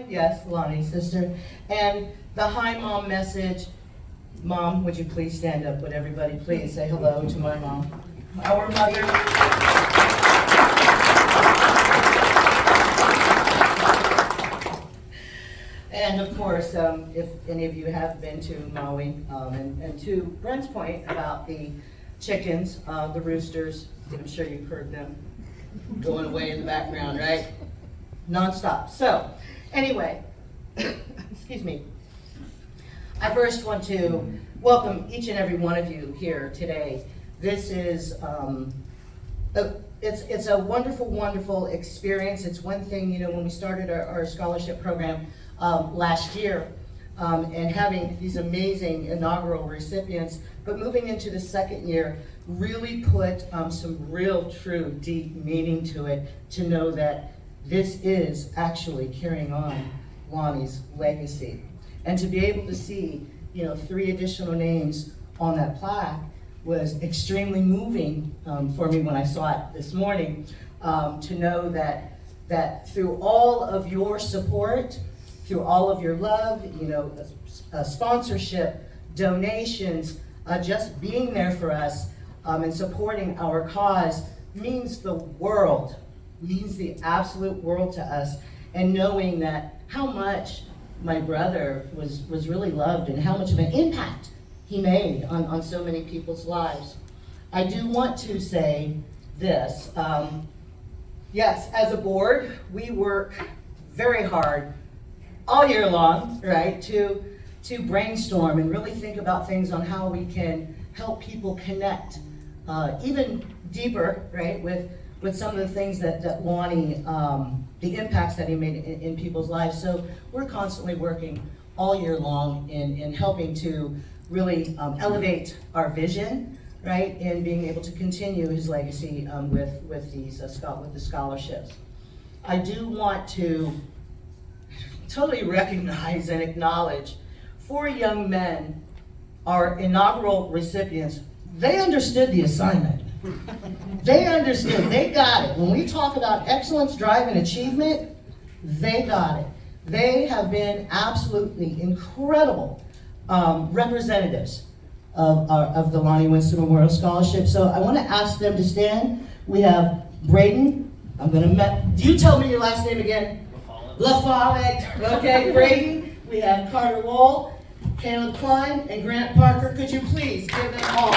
Yes, Lonnie, sister. And the hi mom message. Mom, would you please stand up? Would everybody please say hello to my mom? Our mother. And of course, if any of you have been to Maui, and to Brent's point about the chickens, the roosters, I'm sure you've heard them going away in the background, right? Non-stop. So, anyway, excuse me. I first want to welcome each and every one of you here today. This is, it's a wonderful, wonderful experience. It's one thing, when we started our scholarship program last year, and having these amazing inaugural recipients, but moving into the second year, really put some real, true, deep meaning to it, to know that this is actually carrying on Lonnie's legacy. And to be able to see, 3 additional names on that plaque was extremely moving for me when I saw it this morning, to know that through all of your support, through all of your love, sponsorship, donations, just being there for us and supporting our cause means the world, means the absolute world to us. And knowing that how much my brother was really loved and how much of an impact he made on so many people's lives. I do want to say this. Yes, as a board, we work very hard all year long, right, to brainstorm and really think about things on how we can help people connect even deeper, right, with some of the things that Lonnie, the impacts that he made in people's lives. So we're constantly working all year long in helping to really elevate our vision, right, and being able to continue his legacy with the scholarships. I do want to totally recognize and acknowledge 4 young men, our inaugural recipients. They understood the assignment. They understood, they got it. When we talk about excellence, drive, and achievement, they got it. They have been absolutely incredible representatives of the Larnette Winston Memorial Scholarship. So I want to ask them to stand. We have Braden. Do you tell me your last name again? LaFollette. Okay, Braden. We have Carter Wall, Caleb Klein, and Grant Parker. Could you please give them all?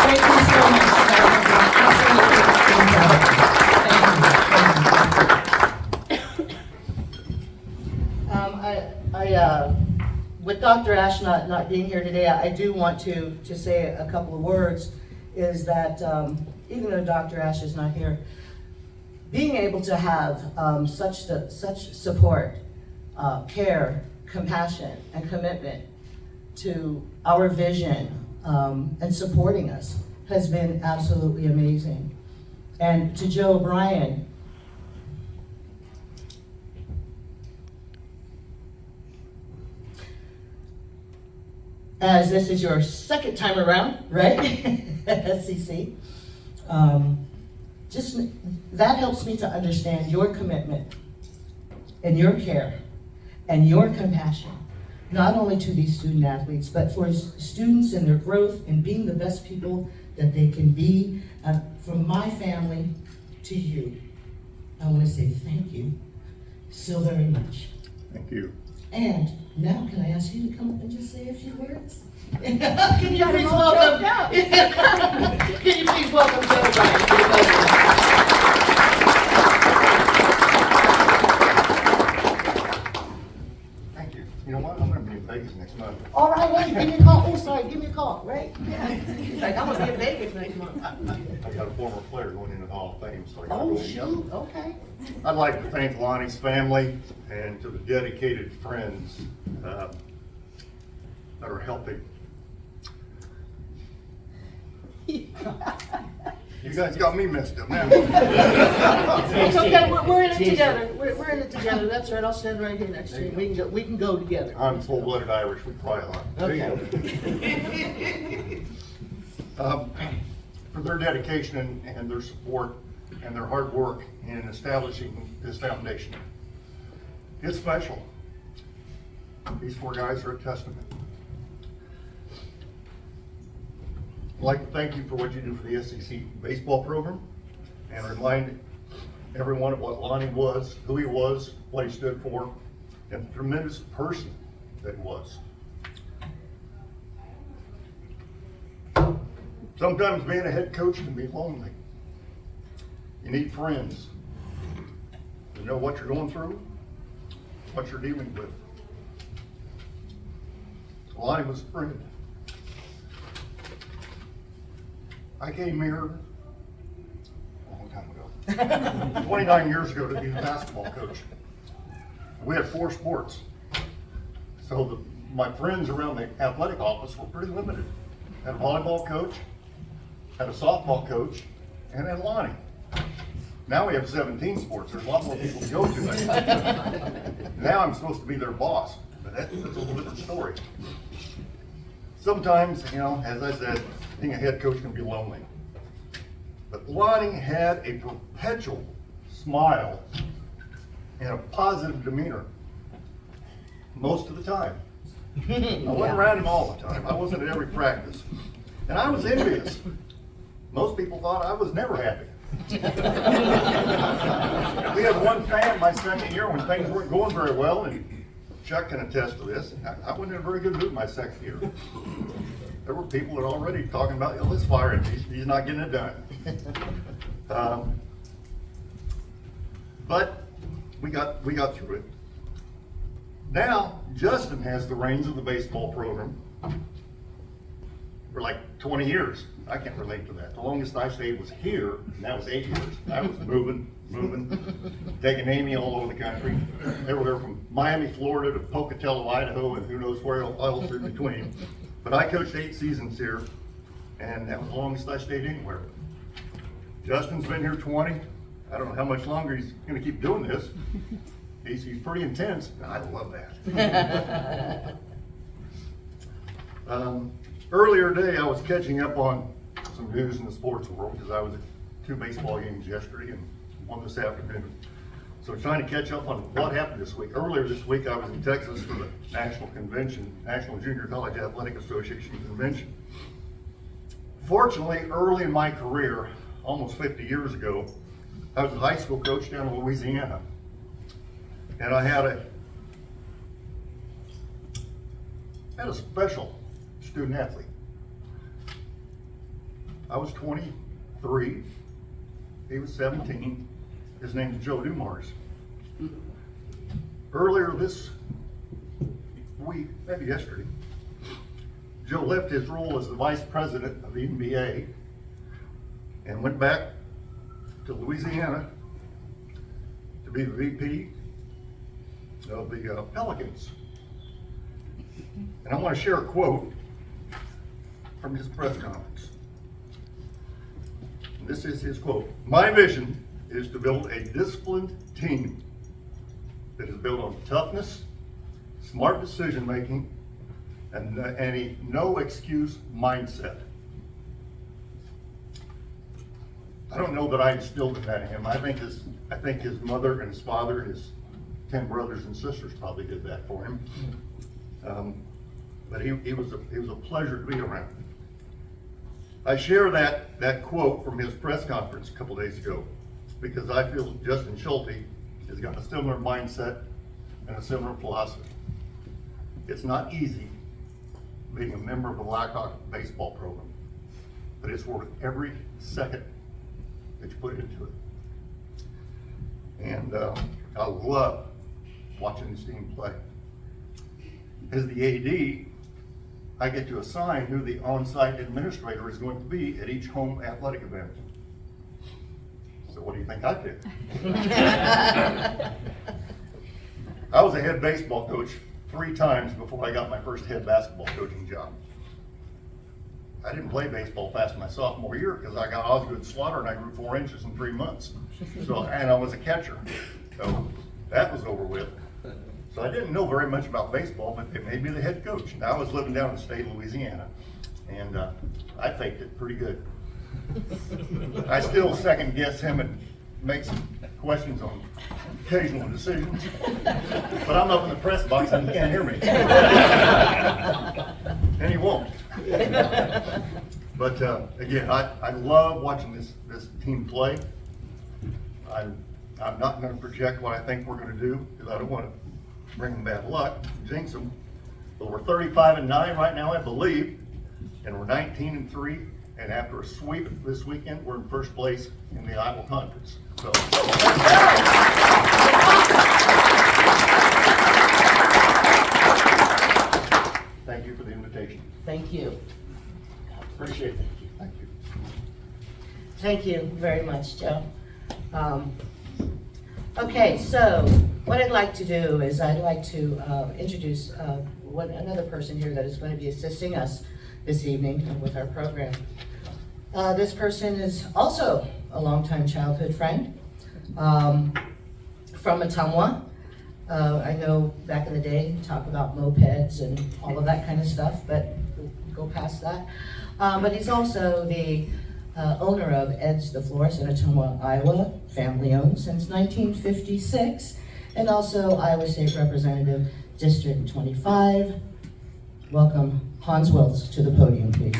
Thank you so much. With Dr. Ash not being here today, I do want to say a couple of words, is that even though Dr. Ash is not here, being able to have such support, care, compassion, and commitment to our vision and supporting us has been absolutely amazing. And to Joe O'Brien, as this is your second time around, right, at SCC, just that helps me to understand your commitment and your care and your compassion, not only to these student athletes, but for students and their growth and being the best people that they can be. From my family to you, I want to say thank you so very much. Thank you. And now, can I ask you to come up and just say a few words? Can you please welcome? Can you please welcome Joe O'Brien? Thank you. You know what? I'm going to be in Vegas next month. All right, hey, give me a call. Oh, sorry, give me a call, right? Yeah. He's like, I'm going to be in Vegas next month. I got a former player going into the Hall of Fame, so I got to Oh, go. shoot, okay. I'd like to thank Lonnie's family and to the dedicated friends that are helping. You guys got me messed up now. It's okay, we're in it together. We're in it together. That's right, I'll stand right here next to you. We can go together. I'm full-blooded Irish. We cry a lot. Okay. For their dedication and their support and their hard work in establishing this foundation. It's special. These four guys are a testament. I'd like to thank you for what you do for the SCC baseball program and remind everyone of what Lonnie was, who he was, what he stood for, and the tremendous person that he was. Sometimes being a head coach can be lonely. You need friends to know what you're going through, what you're dealing with. Lonnie was a friend. I came here a long time ago, 29 years ago, to be the basketball coach. We had 4 sports. So my friends around the athletic office were pretty limited. Had a volleyball coach, had a softball coach, and then Lonnie. Now we have 17 sports. There's a lot more people to go to. Now I'm supposed to be their boss, but that's a little different story. Sometimes, you know, as I said, being a head coach can be lonely. But Lonnie had a perpetual smile and a positive demeanor most of the time. I wasn't around him all the time. I wasn't at every practice. And I was envious. Most people thought I was never happy. We had one fan my second year when things weren't going very well, and Chuck can attest to this. I wasn't in a very good mood my second year. There were people that were already talking about, oh, let's fire him. He's not getting it done. But we got through it. Now Justin has the reins of the baseball program for like 20 years. I can't relate to that. The longest I stayed was here, and that was 8 years. I was moving, taking Amy all over the country. They were there from Miami, Florida to Pocatello, Idaho, and who knows where else in between. But I coached 8 seasons here, and that was the longest I stayed anywhere. Justin's been here 20. I don't know how much longer he's gonna keep doing this. He's pretty intense, and I love that. Earlier today, I was catching up on some news in the sports world because I was at 2 baseball games yesterday and 1 this afternoon. So trying to catch up on what happened this week. Earlier this week, I was in Texas for the national convention, National Junior College Athletic Association convention. Fortunately, early in my career, almost 50 years ago, I was a high school coach down in Louisiana. And I had a special student athlete. I was 23, he was 17. His name's Joe Dumars. Earlier this week, maybe yesterday, Joe left his role as the vice president of the NBA and went back to Louisiana to be the VP of the Pelicans. And I want to share a quote from his press conference. And this is his quote. "My vision is to build a disciplined team that is built on toughness, smart decision making, and a no excuse mindset." I don't know that I instilled that in him. I think his mother and his father and his 10 brothers and sisters probably did that for him. But he was a pleasure to be around. I share that quote from his press conference a couple days ago because I feel Justin Schulte has got a similar mindset and a similar philosophy. It's not easy being a member of the Blackhawk baseball program, but it's worth every second that you put into it. And I love watching this team play. As the AD, I get to assign who the on-site administrator is going to be at each home athletic event. So what do you think I did? I was a head baseball coach 3 times before I got my first head basketball coaching job. I didn't play baseball past my sophomore year because I got Osgood Slaughter and I grew 4 inches in 3 months. And I was a catcher. So that was over with. So I didn't know very much about baseball, but they made me the head coach. And I was living down in the state of Louisiana. And I faked it pretty good. I still second guess him and make some questions on occasional decisions. But I'm up in the press box and he can't hear me. And he won't. But again, I love watching this team play. I'm not going to project what I think we're going to do because I don't want to bring them bad luck, jinx them. But we're 35-9 right now, I believe, and we're 19-3. And after a sweep this weekend, we're in first place in the Iowa Conference. So. Thank you for the invitation. Thank you. Appreciate it. Thank you. Thank you very much, Joe. Okay, so what I'd like to do is I'd like to introduce another person here that is going to be assisting us this evening with our program. This person is also a longtime childhood friend from Ottumwa. I know back in the day, you talk about mopeds and all of that kind of stuff, but we'll go past that. But he's also the owner of Ed's the Florist in Ottumwa, Iowa, family owned since 1956, and also Iowa State Representative, District 25. Welcome Hans Wiltz to the podium, please.